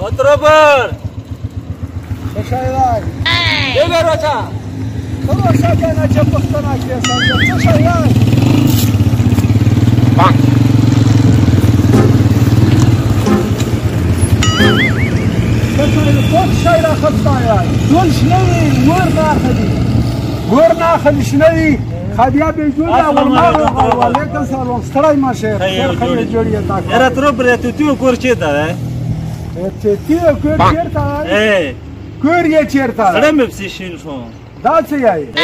Otrober! Ce șai ai? Ce merota? Cum așa de ce postana chestia? Ce șai ai? Bang! Tot șai la hăptaia. Dul șnei, mor nakhli. Mor nakhli șnei. خدیا به جوړه ورماره ولیکن سلام ستړی مشه خیر جوړیه تا Era Otrober, tu tiu cor ce da, ته تیو کور چیرته eh? کور یې چیرته Sare me psișin șo. دا څه یې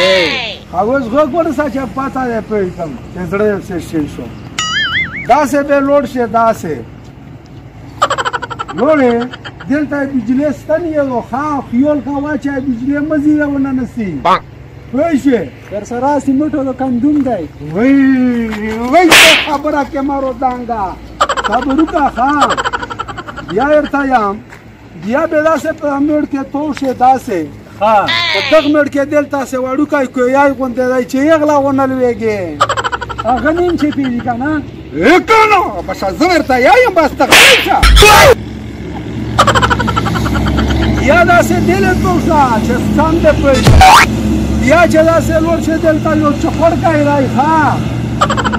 اوس غوږ ورسا چې پاتا یې پېکم چې زړه یې شین شو دا سه به لوړ شه دا سه لوړې دلته بجلی ستنې یو خا خیول کا واچې بجلی مزي ونه نسی وایشه در سره سیمټو د کندوم دی وای خبره کې مارو دانګا خبرو کا خان یا ارتیام بیا به داسې په امیر کې توشه داسې Ha. په دغه مړ کې دلته سه وړو کوي کوی غونډه دی چې یغلا ونه لويږي هغه نیم چې پیږي کنه کنه بس زمرته یایم بس تغلیشه یا داسې دل توشه چې څنګه پیږي یا چې داسې لور چې دلته یو چخور کوي راي ها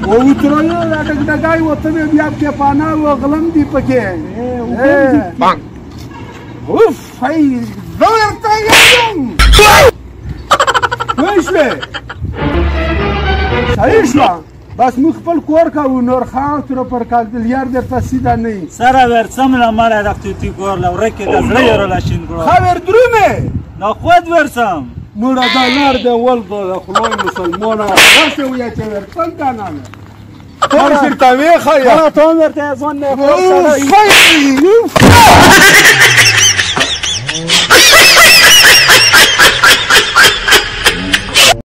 او وترونه لټک دګای وته بیا په پانا و غلم دی پکې بانګ اوف هاي زمرته یایم وایشه صحیح شو بس مخ خپل کور کاو نور خان تر پر کال یار درته سیده نه Sara versam la mare raftu ti cor la ureche da zrejero la shin cor. خبر درومه Na khod versam. نور دا لار د ولد خلوی مسلمانه ورته ویا چې ورته کنه تور شرطه وی خیا ته ورته ځون نه